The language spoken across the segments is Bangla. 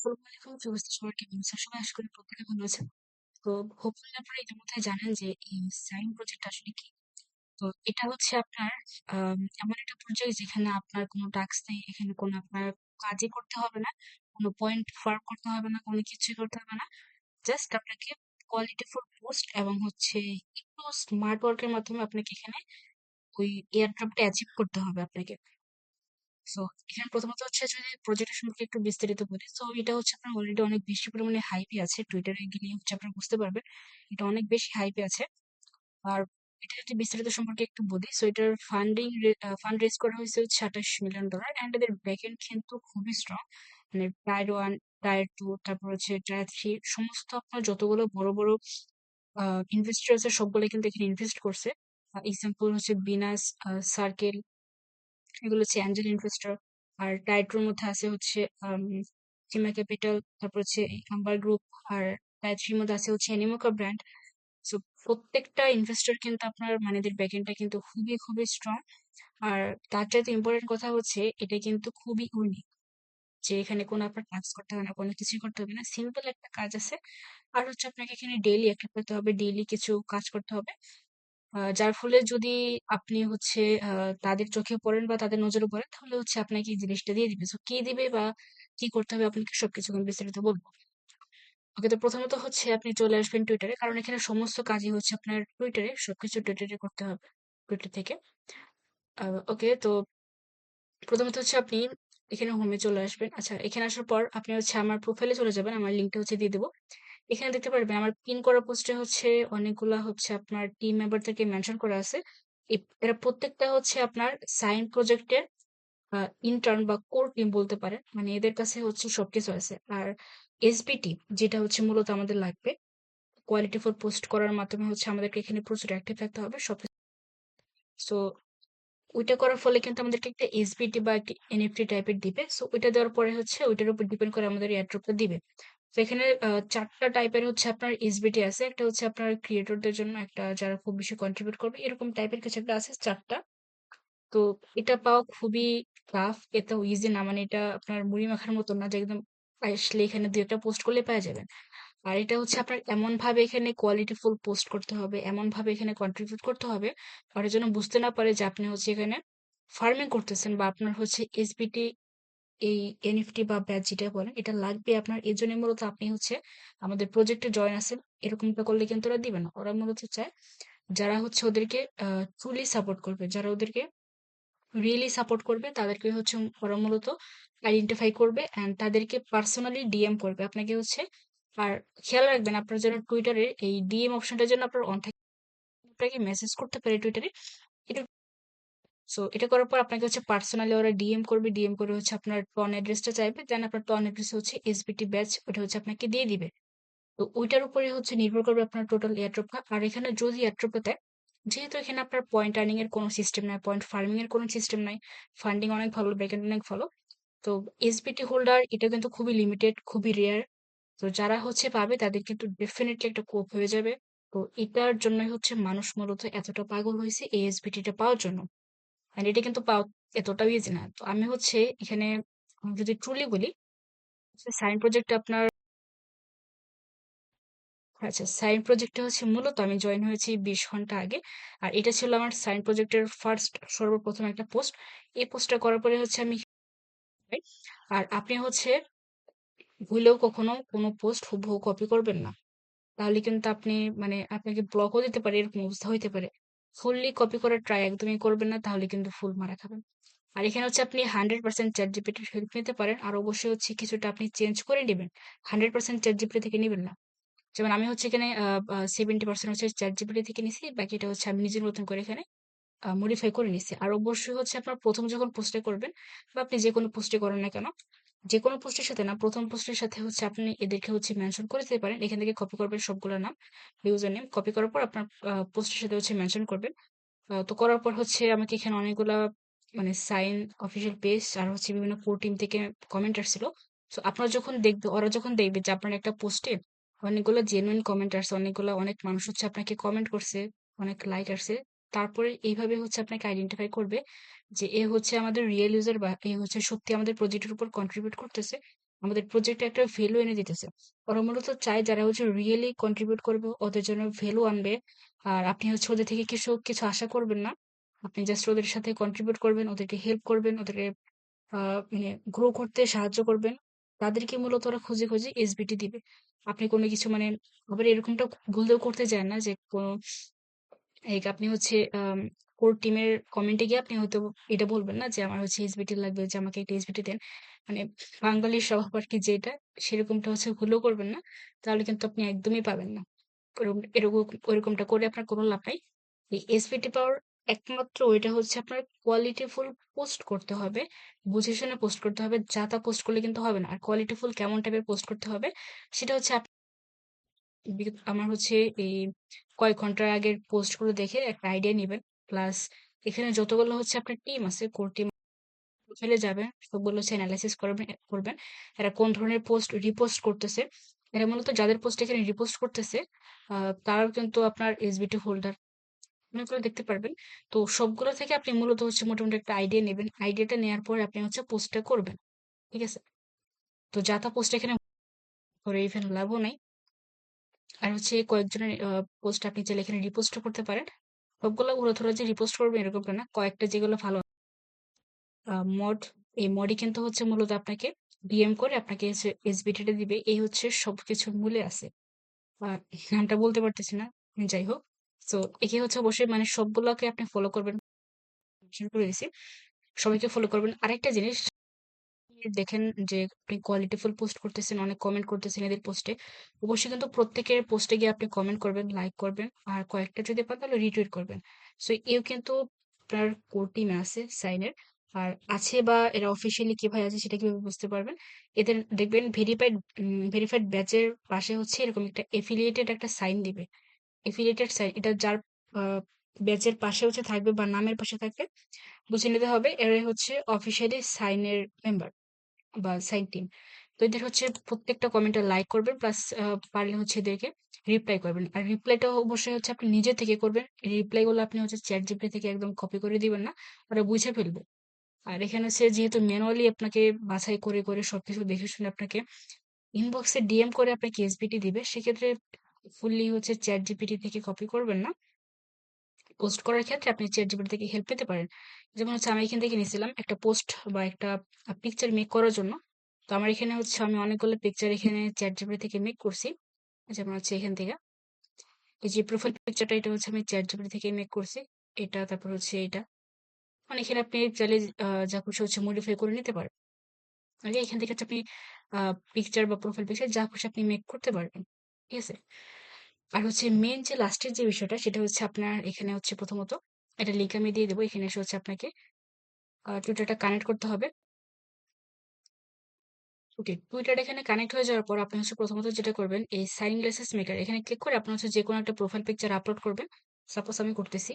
আসসালামু আলাইকুম শুভেচ্ছা সবার কেমন আছেন? সবাই আশা করি প্রত্যেকে ভালো আছেন। তো হোপফুলি আপনারা ইতিমধ্যে জানেন যে এই সাইন প্রজেক্ট আসলে কি। তো এটা হচ্ছে আপনার এমন একটা প্রজেক্ট যেখানে আপনার কোনো টাস্ক নেই, এখানে কোনো আপনার কাজই করতে হবে না, কোনো পয়েন্ট ফার্ম করতে হবে না, কোনো কিছুই করতে হবে না। জাস্ট আপনাকে কোয়ালিটিফুল পোস্ট এবং হচ্ছে একটু স্মার্ট ওয়ার্কের মাধ্যমে আপনাকে এখানে ওই এয়ারড্রপটা অ্যাচিভ করতে হবে আপনাকে। সো এখানে প্রথমত হচ্ছে যদি প্রজেক্টের সম্পর্কে একটু বিস্তারিত বলি, তো এটা হচ্ছে আপনার অলরেডি অনেক বেশি পরিমাণে হাইপে আছে। টুইটারে গেলে হচ্ছে আপনারা বুঝতে পারবেন এটা অনেক বেশি হাইপে আছে। আর এটা যদি বিস্তারিত সম্পর্কে একটু বলি, সো এটার ফান্ড রেজ করা হয়েছে হচ্ছে $28 মিলিয়ন, অ্যান্ড এদের ব্যাকএন্ড কিন্তু খুবই স্ট্রং। মানে টায়ার 1, টায়ার 2, তারপর হচ্ছে টায়ার 3, সমস্ত আপনার যতগুলো বড় বড় ইনভেস্টর আছে সবগুলো কিন্তু এখানে ইনভেস্ট করছে। এক্সাম্পল হচ্ছে বিনাস, সার্কেল, এগুলো হচ্ছে অ্যাঞ্জেল ইনভেস্টর। আর টাইট্রোর মধ্যে আছে হচ্ছে চিমা ক্যাপিটাল, তারপর হচ্ছে আম্বার গ্রুপ। আর টাইট্রির মধ্যে আছে হচ্ছে অ্যানিমোকা ব্র্যান্ড। সো প্রত্যেকটা ইনভেস্টর কিন্তু আপনার মানে এদের ব্যাকএন্ডটা কিন্তু খুবই খুবই স্ট্রং। আর তার চাইতে ইম্পর্টেন্ট কথা হচ্ছে এটা কিন্তু খুবই ইউনিক, যে এখানে কোনো আপনার টাস্ক করতে হবে না, কোনো কিছুই করতে হবে না, সিম্পল একটা কাজ আছে। আর হচ্ছে আপনাকে এখানে ডেইলি অ্যাক্টিভ করতে হবে, ডেইলি কিছু কাজ করতে হবে। যার ফলে যদি আপনি হচ্ছে তাদের চোখে পড়েন বা তাদের নজরে পড়েন, তাহলে হচ্ছে আপনাকে এই জিনিসটা দিয়ে দিবে। সো কি দিবে বা কি করতে হবে আপনাকে সবকিছু আমি বিস্তারিত বলবো। ওকে, তো প্রথমত হচ্ছে আপনি চলে আসবেন টুইটারে, কারণ এখানে সমস্ত কাজই হচ্ছে আপনার টুইটারে, সবকিছু টুইটারে করতে হবে টুইটার থেকে। ওকে, তো প্রথমত হচ্ছে আপনি এখানে হোমে চলে আসবেন। আচ্ছা, এখানে আসার পর আপনি হচ্ছে আমার প্রোফাইলে চলে যাবেন, আমার লিঙ্কটা হচ্ছে দিয়ে দেবো। এখানে দেখতে পারবেন আমার পিন করা পোস্টে হচ্ছে অনেকগুলা হচ্ছে আপনার টিম মেম্বারদেরকে মেনশন করা আছে। এরা প্রত্যেকটা হচ্ছে আপনার সাইন প্রজেক্টের ইন্টার্ন বা কোর টিম বলতে পারেন। মানে এদের কাছে হচ্ছে সবকিছু আছে। আর এসবিটি যেটা হচ্ছে মূলত আমাদের লাগবে কোয়ালিটি ফর পোস্ট করার মাধ্যমে, হচ্ছে আমাদেরকে এখানে প্রচুর অ্যাক্টিভ থাকতে হবে সবকিছু। সো ওইটা করার ফলে কিন্তু আমাদেরকে একটা এসবিটি বা একটা এনএফটি টাইপের দিবে। সো ওইটা দেওয়ার পরে হচ্ছে ওইটার উপর ডিপেন্ড করে আমাদের এয়ারড্রপটা দিবে। তো এখানে 4টা টাইপের হচ্ছে আপনার এসবিটি আছে। একটা হচ্ছে আপনার ক্রিয়েটরদের জন্য, একটা যারা খুব বেশি কন্ট্রিবিউট করবে, এরকম টাইপের কিছু একটা আছে 4টা। তো এটা পাওয়া খুবই টাফ, এটাও ইজি না। মানে এটা আপনার মুড়ি মাখার মতো না যে একদম আসলে এখানে 2 একটা পোস্ট করলে পেয়ে যাবেন। আর এটা হচ্ছে আপনার এমন ভাবে এখানে কোয়ালিটিফুল পোস্ট করতে হবে, এমন ভাবে এখানে কন্ট্রিবিউট করতে হবে, ওরা যেন বুঝতে না পারে যে আপনি হচ্ছে এখানে ফার্মিং করতেছেন বা আপনার হচ্ছে এসবিটি, এই এনএফটি বা ব্যাচ যেটা বলেন এটা লাগবে আপনার। এই জন্য মূলত আপনি হচ্ছে আমাদের প্রজেক্টে জয়েন আছেন, এরকমটা করলে কিন্তু ওরা দিবে না। ওরা মূলত চায় যারা হচ্ছে ওদেরকে ট্রুলি সাপোর্ট করবে, যারা ওদেরকে রিয়েলি সাপোর্ট করবে, তাদেরকে হচ্ছে ওরা মূলত আইডেন্টিফাই করবে অ্যান্ড তাদেরকে পার্সোনালি ডিএম করবে আপনাকে হচ্ছে। আর খেয়াল রাখবেন আপনার যেন টুইটারে এই ডিএম অপশনটার জন্য আপনার অন থাকে, আপনাকে মেসেজ করতে পারে টুইটারে। এটা সো এটা করার পর আপনাকে হচ্ছে পার্সোনালি ওরা ডিএম করবে, ডিএম করে হচ্ছে আপনার টন অ্যাড্রেসটা চাইবে, দেন আপনার টন অ্যাড্রেস হচ্ছে এসবিটি ব্যাচ, ওটা হচ্ছে আপনাকে দিয়ে দিবে। তো ওইটার উপরে হচ্ছে নির্ভর করবে আপনার টোটাল এয়ারড্রপ। আর এখানে যদি এয়ারড্রপে দেয়, যেহেতু এখানে আপনার পয়েন্ট আর্নিং এর কোনো সিস্টেম নাই, পয়েন্ট ফার্মিং এর কোনো সিস্টেম নাই, ফান্ডিং অনেক ভালো, ব্যাকএন্ড অনেক ভালো। তো এসবিটি হোল্ডার এটা কিন্তু খুবই লিমিটেড, খুবই রেয়ার। তো যারা হচ্ছে পাবে তাদের কিন্তু ডেফিনেটলি একটা কোপ হয়ে যাবে। তো এটার জন্যই হচ্ছে মানুষ মূলত এতটা পাগল হয়েছে এই এসবিটিটা পাওয়ার জন্য। আর এটা কিন্তু পাওয়া এতটাও ইজি না। তো আমি হচ্ছে এখানে যদি ট্রুলি বলি, সাইন প্রজেক্ট আপনার, আচ্ছা, সাইন প্রজেক্টে হচ্ছে মূলত আমি জয়েন হয়েছি 20 ঘন্টা আগে। আর এটা ছিল আমার সাইন প্রজেক্টের ফার্স্ট, সর্বপ্রথম একটা পোস্ট। এই পোস্টটা করার পরে হচ্ছে আমি, আর আপনি হচ্ছে ভুলেও কখনো কোনো পোস্ট হুবহু কপি করবেন না, তাহলে কিন্তু আপনি মানে আপনাকে ব্লকও দিতে পারে, এরকম অবস্থা হইতে পারে। ফুললি কপি করার ট্রাই একদমই করবেন না, তাহলে কিন্তু ফুল মারা খাবেন। আর এখানে হচ্ছে আপনি 100% চ্যাট জিপিটির হেল্প নিতে পারেন, আর অবশ্যই হচ্ছে কিছুটা আপনি চেঞ্জ করে নেবেন। 100% চ্যাট জিপিটি থেকে নেবেন না। যেমন আমি হচ্ছে এখানে 70% হচ্ছে চ্যাট জিপিটি থেকে নিছি, বাকিটা হচ্ছে আমি নিজের মতন করে এখানে মডিফাই করে নিছি। আর অবশ্যই হচ্ছে আপনার প্রথম যখন পোস্টে করবেন, বা আপনি যে কোনো পোস্টে করেন না কেন, যে কোনো পোস্টের সাথে না, প্রথম পোস্টের সাথে হচ্ছে আপনি এদেরকে হচ্ছে মেনশন করে দিতে পারেন। এখান থেকে কপি করবেন সবগুলোর নাম, ইউজার নেম কপি করার পর আপনার পোস্টের সাথে হচ্ছে মেনশন করবেন। তো করার পর হচ্ছে আমাকে এখানে অনেকগুলা মানে সাইন অফিসিয়াল পেজ আর হচ্ছে বিভিন্ন কোর টিম থেকে কমেন্ট আসছিল। তো আপনারা যখন দেখবে, ওরা যখন দেখবে যে আপনার একটা পোস্টে অনেকগুলো জেনুইন কমেন্ট আসছে, অনেক মানুষ হচ্ছে আপনাকে কমেন্ট করছে, অনেক লাইক আসছে, তারপরে এইভাবে হচ্ছে আপনাকে আইডেন্টিফাই করবে যে এ হচ্ছে আমাদের রিয়েল ইউজার বা এ হচ্ছে সত্যি আমাদের প্রজেক্টের উপর কন্ট্রিবিউট করতেছে। আমাদের প্রজেক্টে একটা ভ্যালু এনে দিতেছে। ওরা মূলত চায় যারা হচ্ছে রিয়েলি কন্ট্রিবিউট করবে, ওদের জন্য ভ্যালু আনবে। আর আপনি হচ্ছে ওদের থেকে কিছু কিছু আশা করবেন না। আপনি জাস্ট ওদের সাথে কন্ট্রিবিউট করবেন, ওদেরকে হেল্প করবেন, ওদেরকে মানে গ্রো করতে সাহায্য করবেন। তাদেরকে মূলত ওরা খুঁজে খুঁজে এসবিটি দিবে। আপনি কোনো কিছু মানে আবার এরকমটা ভুলতেও করতে চান না যে কোনো আপনি হচ্ছে কোর টিমের কমেন্টে গিয়ে আপনি হয়তো এটা বলবেন না যে আমার হচ্ছে এসবিটি লাগবে, যে আমাকে একটা এসবিটি দেন। মানে বাঙালির স্বভাব আর কি যেটা, সেরকমটা হচ্ছে ভুলেও করবেন না। তাহলে কিন্তু আপনি একদমই পাবেন না। এরকম ওরকমটা করে আপনার কোনো লাভ নাই। এই এসবিটি পাওয়ার একমাত্র ওইটা হচ্ছে আপনার কোয়ালিটিফুল পোস্ট করতে হবে, বুঝে শুনে পোস্ট করতে হবে। যা তা পোস্ট করলে কিন্তু হবে না। আর কোয়ালিটিফুল কেমন টাইপের পোস্ট করতে হবে সেটা হচ্ছে আমার হচ্ছে এই কয়েক ঘন্টার আগের পোস্ট গুলো দেখে একটা আইডিয়া নিবেন। প্লাস এখানে যতগুলো হচ্ছে আপনার টিম আছে, কোর টিম ফেলে যাবেন, সবগুলো হচ্ছে অ্যানালাইসিস করবেন এরা কোন ধরনের পোস্ট রিপোস্ট করতেছে। এরা মূলত যাদের পোস্ট এখানে রিপোস্ট করতেছে তারাও কিন্তু আপনার এসবিটি হোল্ডার, মনে করে দেখতে পারবেন। তো সবগুলো থেকে আপনি মূলত হচ্ছে মোটামুটি একটা আইডিয়া নেবেন। আইডিয়াটা নেওয়ার পর আপনি হচ্ছে পোস্টটা করবেন। ঠিক আছে? তো যা তা পোস্ট এখানে করে ইভেন লাভও নাই। আর হচ্ছে কয়েকজনের পোস্ট আপনি চাইলে এখানে রিপোস্ট করতে পারেন। সবগুলো উড়াধুরা যে রিপোস্ট করবেন এরকমটা না, কয়েকটা যেগুলো ভালো মড, এই মডই কিন্তু হচ্ছে মূলত আপনাকে ডিএম করে আপনাকে এসবিটিটা দিবে। এই হচ্ছে সবকিছুর মূলে আছে। আর নামটা বলতে পারতেছি না, যাই হোক। তো একে হচ্ছে অবশ্যই মানে সবগুলোকে আপনি ফলো করবেন, mention করে দিছি। সবাইকে ফলো করবেন। আরেকটা জিনিস, দেখেন যে আপনি কোয়ালিটিফুল পোস্ট করতেছেন, অনেক কমেন্ট করতেছেন এদের পোস্টে, অবশ্যই কিন্তু প্রত্যেকের পোস্টে গিয়ে আপনি কমেন্ট করবেন, লাইক করবেন, আর কয়েকটা যদি পান তাহলে রিটুইট করবেন। সো এও কিন্তু আপনার কোর টিমে আছে সাইনের। আর আছে বা এরা অফিসিয়ালি কিভাবে আছে সেটা কিভাবে বুঝতে পারবেন, এদের দেখবেন ভেরিফাইড ব্যাচের পাশে হচ্ছে এরকম একটা এফিলিয়েটেড একটা সাইন দিবে। এফিলিয়েটেড সাইন এটা যার ব্যাচের পাশে হচ্ছে থাকবে বা নামের পাশে থাকবে, বুঝে নিতে হবে এরাই হচ্ছে অফিসিয়ালি সাইনের মেম্বার বা সাইড টিম। তো এদের হচ্ছে প্রত্যেকটা কমেন্টে লাইক করবেন, প্লাস পারলে হচ্ছে এদেরকে রিপ্লাই করবেন। আর রিপ্লাইটা অবশ্যই হচ্ছে আপনি নিজে থেকে করবেন। রিপ্লাই গুলো আপনি হচ্ছে চ্যাট জিপিটি থেকে একদম কপি করে দিবেন না, ওরা বুঝে ফেলবে। আর এখানে হচ্ছে যেহেতু ম্যানুয়ালি আপনাকে বাছাই করে করে সবকিছু দেখে শুনে আপনাকে ইনবক্সে ডিএম করে আপনাকে এসবিটি দিবে, সেক্ষেত্রে ফুললি হচ্ছে চ্যাট জিপিটি থেকে কপি করবেন না। পোস্ট করার ক্ষেত্রে আপনি চ্যাটজিপিটি থেকে হেল্প পেতে পারেন। যেমন হচ্ছে আমি এখান থেকে নিয়েছিলাম একটা পোস্ট বা একটা পিকচার মেক করার জন্য। তো আমার এখানে হচ্ছে আমি অনেকগুলো পিকচার এখানে চ্যাটজিপিটি থেকে মেক করছি। যেমন হচ্ছে এখান থেকে এই যে প্রোফাইল পিকচারটা, এটা হচ্ছে আমি চ্যাটজিপিটি থেকে মেক করছি। এটা তারপর হচ্ছে এটা, মানে এখানে আপনি চাইলে যা খুশি হচ্ছে মডিফাই করে নিতে পারেন। আগে এখান থেকে হচ্ছে আপনি পিকচার বা প্রোফাইল পিকচার যা খুশি আপনি মেক করতে পারবেন। ঠিক আছে? আর হচ্ছে মেইন যে লাস্টের যে বিষয়টা সেটা হচ্ছে আপনার এখানে হচ্ছে প্রথমত একটা লিঙ্ক আমি দিয়ে দেবো। এখানে এসে হচ্ছে আপনাকে টুইটারটা কানেক্ট করতে হবে। ওকে, টুইটার এখানে কানেক্ট হয়ে যাওয়ার পর আপনি হচ্ছে প্রথমত যেটা করবেন, এই সাইন গ্লাসেস মেকার এখানে ক্লিক করে আপনি হচ্ছে যে কোনো একটা প্রোফাইল পিকচার আপলোড করবেন। সাপোজ আমি করতেছি।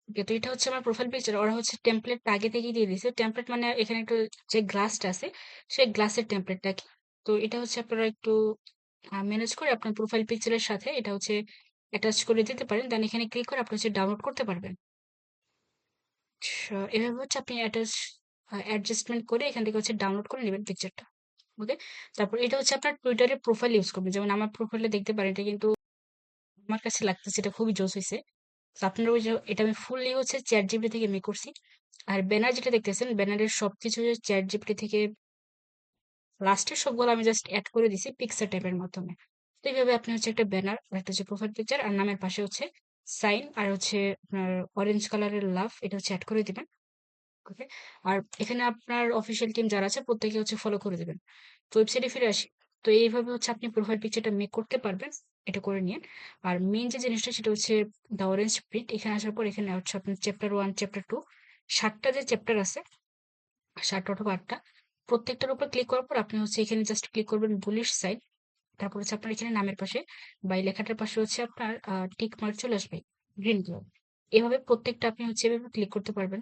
ওকে, তো এটা হচ্ছে আমার প্রোফাইল পিকচার। ওরা হচ্ছে টেমপ্লেটটা আগে থেকেই দিয়ে দিয়েছে। টেমপ্লেট মানে এখানে একটু যে গ্লাসটা আছে সেই গ্লাসের টেমপ্লেটটা কি। তো এটা হচ্ছে আপনারা একটু ম্যানেজ করে আপনার প্রোফাইল পিকচারের সাথে এটা হচ্ছে অ্যাটাচ করে দিতে পারেন। দেন এখানে ক্লিক করে আপনি হচ্ছে ডাউনলোড করতে পারবেন। এভাবে হচ্ছে আপনি অ্যাডজাস্টমেন্ট করে এখান থেকে হচ্ছে ডাউনলোড করে নেবেন পিকচারটা। ওকে, তারপর এটা হচ্ছে আপনার টুইটারের প্রোফাইল ইউজ করবেন। যেমন আমার প্রোফাইলে দেখতে পারেন, এটা কিন্তু আমার কাছে লাগতেছে এটা খুবই জোস হয়েছে। তো আপনার ওই যে এটা আমি ফুললি হচ্ছে চ্যাট জিপিটি থেকে মেক করছি। আর ব্যানার যেটা দেখতেছেন, ব্যানারের সবকিছু চ্যাট জিপিটি থেকে লাস্টের সবগুলো আমি জাস্ট অ্যাড করে দিছি পিকচার টাইপের মাধ্যমে। তো এইভাবে আপনি হচ্ছে একটা ব্যানার আর একটা হচ্ছে প্রোফাইল পিকচার আর নামের পাশে হচ্ছে সাইন আর হচ্ছে আপনার অরেঞ্জ কালারের লাভ, এটা হচ্ছে অ্যাড করে দিবেন। ওকে, আর এখানে আপনার অফিসিয়াল টিম যারা আছে প্রত্যেকে হচ্ছে ফলো করে দিবেন। তো ওয়েবসাইটে ফিরে আসি। তো এইভাবে হচ্ছে আপনি প্রোফাইল পিকচারটা মেক করতে পারবেন। এটা করে নিন। আর মেইন যে জিনিসটা সেটা হচ্ছে দ্য অরেঞ্জ প্রিন্ট। এখানে আসার পর এখানে হচ্ছে আপনার চ্যাপ্টার 1 চ্যাপ্টার 2 7টা যে চ্যাপ্টার আছে, 7টা অথবা 8টা, প্রত্যেকটার উপর ক্লিক করার পর আপনি হচ্ছে এখানে জাস্ট ক্লিক করবেন বুলিশ সাইড। তারপর হচ্ছে আপনার এখানে নামের পাশে বা এই লেখাটার পাশে হচ্ছে আপনার টিক মার্ক চলে আসবে গ্রিন কালার। এভাবে প্রত্যেকটা আপনি হচ্ছে এভাবে ক্লিক করতে পারবেন।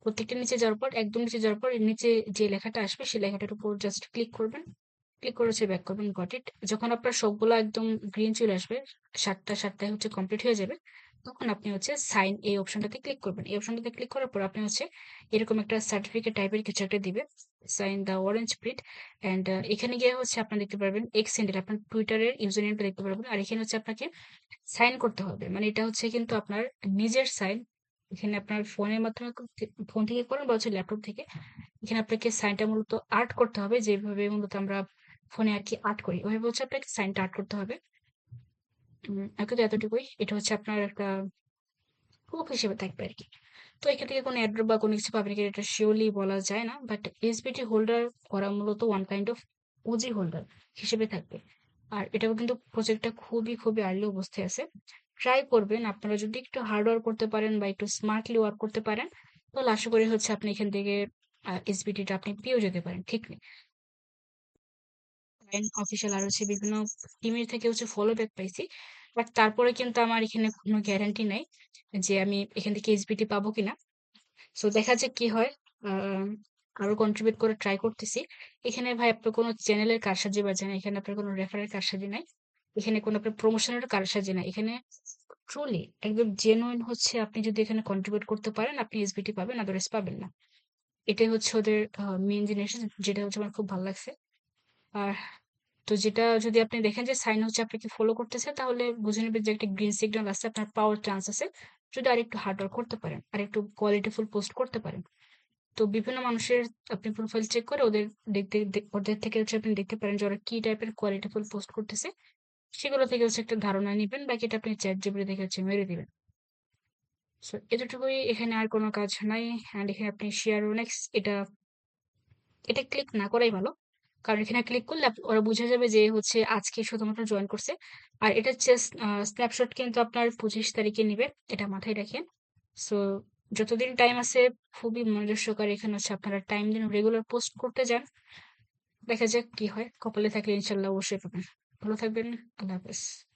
প্রত্যেকটা নিচে যাওয়ার পর, একদম নিচে যাওয়ার পর এর নিচে যে লেখাটা আসবে সেই লেখাটার উপর জাস্ট ক্লিক করবেন। ক্লিক করে হচ্ছে ব্যাক করবেন। Got it. যখন আপনার সবগুলো একদম গ্রিন চলে আসবে, 7টায় হচ্ছে কমপ্লিট হয়ে যাবে, তখন আপনি হচ্ছে সাইন এই অপশনটাতে ক্লিক করবেন। এই অপশনটাতে ক্লিক করার পর আপনি হচ্ছে এরকম একটা সার্টিফিকেট টাইপের কিছু একটা দিবে। Sign the orange print and এখানে গিয়ে হচ্ছে আপনারা দেখতে পারবেন এক্স হ্যান্ডেল আপনার টুইটারের ইউজার নেমটা দেখতে পারবেন। আর এখানে হচ্ছে আপনাকে সাইন করতে হবে। মানে এটা হচ্ছে কিন্তু আপনার নিজের সাইন। এখানে আপনার ফোনের মাধ্যমে ফোন থেকে করেন বা হচ্ছে ল্যাপটপ থেকে। এখানে আপনাকে সাইনটা মূলত আর্ট করতে হবে যেভাবে মূলত আমরা ফোনে আর কি আর্ট করি। ওইভাবে হচ্ছে আপনাকে সাইনটা আর্ট করতে হবে। আপাতত এতটুকুই। এটা হচ্ছে আপনার একটা প্রুফ হিসেবে থাকবে আরকি। তো এখান থেকে কোনো এয়ারড্রপ বা কোনো কিছু পাবেন কিনা এটা সিওরলি বলা যায় না। বাট এসবিটি হোল্ডার ওরা মূলত one kind of OG holder হিসেবে থাকবে। আর এটাও কিন্তু প্রজেক্টটা খুবই আর্লি অবস্থায় আছে। ট্রাই করবেন আপনারা যদি একটু হার্ড ওয়ার্ক করতে পারেন বা একটু স্মার্টলি ওয়ার্ক করতে পারেন তাহলে আশা করি হচ্ছে আপনি এখান থেকে এসবিটিটা আপনি পেয়েও যেতে পারেন। ঠিক নেই। অফিসিয়াল আর হচ্ছে বিভিন্ন টিমের থেকে হচ্ছে ফলো ব্যাক পাইছি। বাট তারপরে কিন্তু আমার এখানে কোনো গ্যারান্টি নাই যে আমি এখান থেকে এসবিটি পাবো কিনা। সো দেখা যাক কি হয়। আম, আরো কন্ট্রিবিউট করে ট্রাই করতেছি। এখানে ভাই আপনার কোনো চ্যানেলের কারসাজি বাজে না, এখানে আপনার কোনো রেফারের কারসাজি নাই, এখানে কোনো আপনার প্রমোশনের কারসাজি নাই। এখানে ট্রুলি একদম জেনুইন হচ্ছে আপনি যদি এখানে কন্ট্রিবিউট করতে পারেন আপনি এসবিটি পাবেন, আদারওয়াইজ পাবেন না। এটাই হচ্ছে ওদের মেইন জিনিস, যেটা হচ্ছে আমার খুব ভালো লাগছে। আর তো যেটা যদি আপনি দেখেন যে সাইন হচ্ছে আপনাকে ফলো করতেছে তাহলে বুঝে নেবেন যে একটা গ্রিন সিগন্যাল আছে, আপনার পাওয়ার চান্স আছে যদি আরেকটু হার্ড ওয়ার্ক করতে পারেন আর একটু কোয়ালিটিফুল পোস্ট করতে পারেন। তো বিভিন্ন মানুষের আপনি প্রোফাইল চেক করে ওদের ওদের থেকে হচ্ছে আপনি দেখতে পারেন যে ওরা কি টাইপের কোয়ালিটিফুল পোস্ট করতেছে, সেগুলো থেকে হচ্ছে একটা ধারণা নিবেন, বাকিটা আপনি চ্যাট জিপিটি দেখে হচ্ছে মেরে দিবেন। সো এতটুকুই, এখানে আর কোনো কাজ নাই। অ্যান্ড এখানে আপনি শেয়ার নেক্সট এটা এটা ক্লিক না করাই ভালো। কারণ এখানে ক্লিক করলে ওরা বুঝে যাবে যে হচ্ছে আজকে শুধুমাত্র জয়েন করছে। আর এটা জাস্ট স্ন্যাপশট কিন্তু আপনার 25 তারিখে নিবে, এটা মাথায় রাখেন। সো যতদিন টাইম আছে খুবই মনোযোগ সহকারে এখানে হচ্ছে আপনারা টাইম দিন, রেগুলার পোস্ট করতে যান। দেখা যাক কি হয়, কপালে থাকলে ইনশাল্লাহ অবশ্যই পাবেন। ভালো থাকবেন। আল্লাহ হাফেজ।